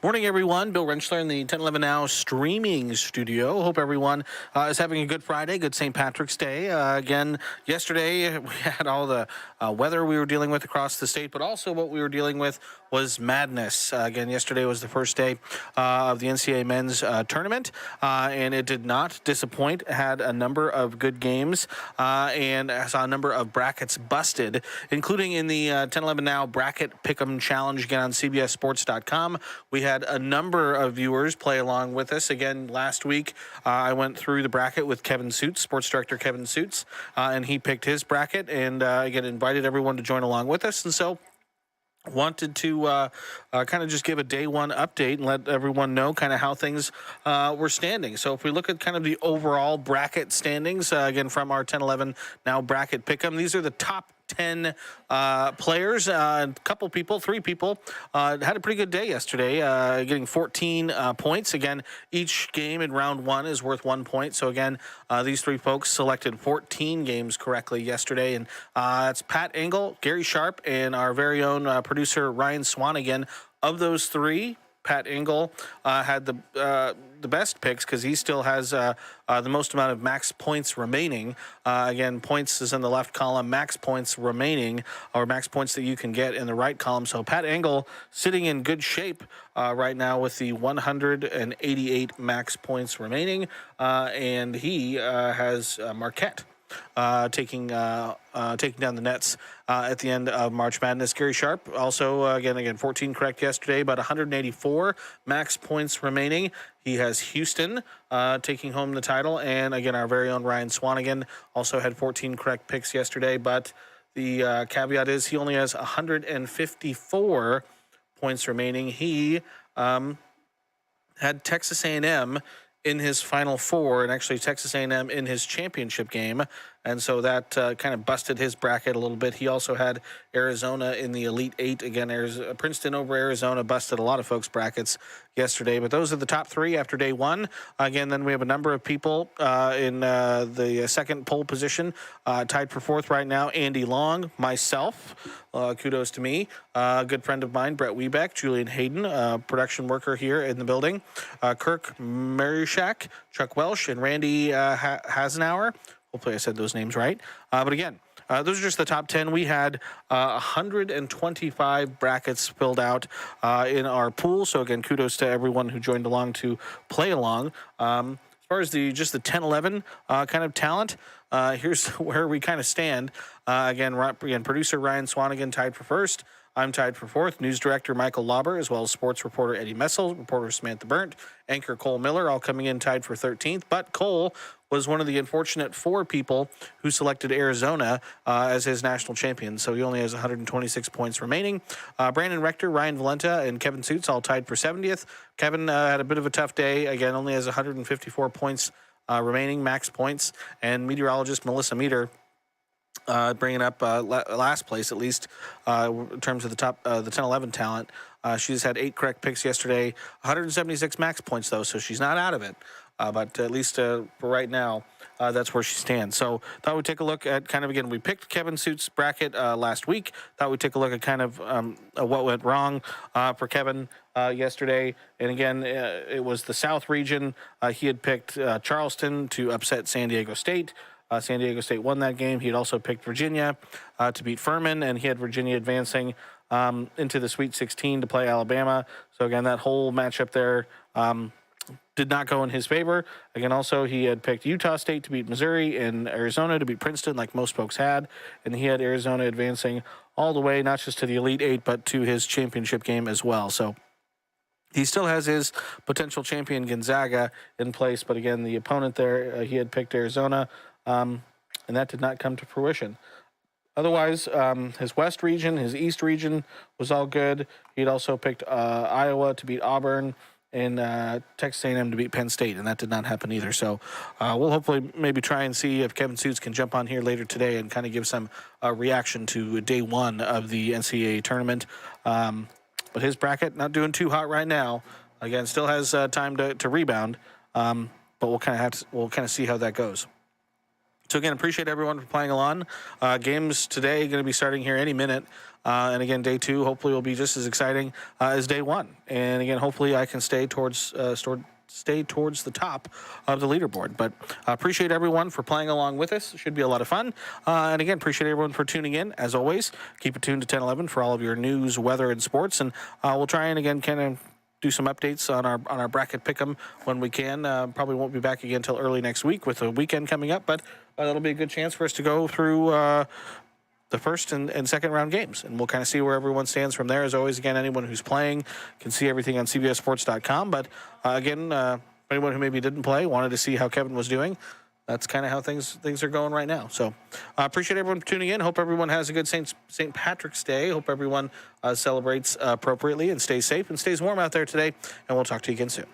Morning, everyone. Bill Rentschler in the 1011 Now streaming studio. Hope everyone is having a good Friday, good St. Patrick's Day. Again, yesterday we had all the weather we were dealing with across the state, but also what we were dealing with was madness. Again, yesterday was the first day of the NCAA men's tournament, and it did not disappoint. Had a number of good games, and I saw a number of brackets busted, including in the 1011 Now Bracket Pick'em Challenge again on CBSSports.com. We had a number of viewers play along with us. Again, last week, I went through the bracket with Kevin Suits, sports director Kevin Suits, and he picked his bracket and, again, invited everyone to join along with us. And so wanted to kind of just give a day one update and let everyone know kind of how things were standing. So if we look at kind of the overall bracket standings, again, from our 10-11 Now Bracket Pick'em, these are the top 10 players. A couple people, 3 people, had a pretty good day yesterday, getting 14 points. Again, each game in round 1 is worth 1 point. So again, these 3 folks selected 14 games correctly yesterday. And it's Pat Engel, Gary Sharp, and our very own producer Ryan Swanigan. Of those 3, Pat Engel had the best picks because he still has the most amount of max points remaining. Again, points is in the left column, max points remaining, or max points that you can get in the right column. So Pat Engel sitting in good shape right now with the 188 max points remaining, and he has Marquette taking down the Nets at the end of March Madness. Gary Sharp also, again, 14 correct yesterday, but 184 max points remaining. He has Houston taking home the title. And, again, our very own Ryan Swanigan also had 14 correct picks yesterday, but the caveat is he only has 154 points remaining. He had Texas A&M in his Final Four, and actually Texas A&M in his championship game, and so that kind of busted his bracket a little bit. He also had Arizona in the Elite Eight. Again, Princeton over Arizona busted a lot of folks' brackets yesterday, but those are the top 3 after day 1. Again, then we have a number of people in the second pole position, tied for 4th right now. Andy Long, myself, kudos to me, a good friend of mine, Brett Wiebeck, Julian Hayden, production worker here in the building, Kirk Marushak, Chuck Welsh, and Randy Hasenauer. Hopefully I said those names right. But again, those are just the top 10. We had 125 brackets filled out in our pool. So again, kudos to everyone who joined along to play along. As far as just the 10-11 kind of talent, here's where we kind of stand. Again, producer Ryan Swanigan tied for 1st. I'm tied for 4th. News director Michael Lauber, as well as sports reporter Eddie Messel, reporter Samantha Burnt, anchor Cole Miller, all coming in tied for 13th. But Cole was one of the unfortunate 4 people who selected Arizona as his national champion. So he only has 126 points remaining. Brandon Rector, Ryan Valenta, and Kevin Suits all tied for 70th. Kevin had a bit of a tough day. Again, only has 154 points remaining, max points. And meteorologist Melissa Meter bringing up last place, at least in terms of the top, the 10-11 talent. She's had 8 correct picks yesterday, 176 max points, though, so she's not out of it. But at least for right now, that's where she stands. So thought we'd take a look at kind of, again, we picked Kevin Suits' bracket last week. Thought we'd take a look at kind of what went wrong for Kevin yesterday. And again, it was the South region. He had picked Charleston to upset San Diego State. San Diego State won that game. He had also picked Virginia to beat Furman, and he had Virginia advancing into the Sweet 16 to play Alabama. So again, that whole matchup there did not go in his favor. Again, also, he had picked Utah State to beat Missouri and Arizona to beat Princeton, like most folks had. And he had Arizona advancing all the way, not just to the Elite Eight, but to his championship game as well. So he still has his potential champion Gonzaga in place. But again, the opponent there, he had picked Arizona, and that did not come to fruition. Otherwise, his West region, his East region was all good. He'd also picked Iowa to beat Auburn and Texas A&M to beat Penn State, and that did not happen either. So we'll hopefully maybe try and see if Kevin Suits can jump on here later today and kind of give some reaction to day 1 of the NCAA tournament. But his bracket not doing too hot right now. Again, still has time to rebound, but we'll kind of see how that goes. So again, appreciate everyone for playing along. Games today going to be starting here any minute. And again, day 2 hopefully will be just as exciting as day 1. And again, hopefully I can stay towards the top of the leaderboard. But appreciate everyone for playing along with us. It should be a lot of fun. And again, appreciate everyone for tuning in. As always, keep it tuned to 1011 for all of your news, weather, and sports. And we'll try and again kind of do some updates on our bracket pick'em when we can. Probably won't be back again until early next week with the weekend coming up, but that'll be a good chance for us to go through the first and second round games, and we'll kind of see where everyone stands from there. As always, again, anyone who's playing can see everything on CBSSports.com. But again, anyone who maybe didn't play, wanted to see how Kevin was doing, that's kind of how things are going right now. So appreciate everyone for tuning in. Hope everyone has a good St. Patrick's Day. Hope everyone celebrates appropriately and stays safe and stays warm out there today. And we'll talk to you again soon.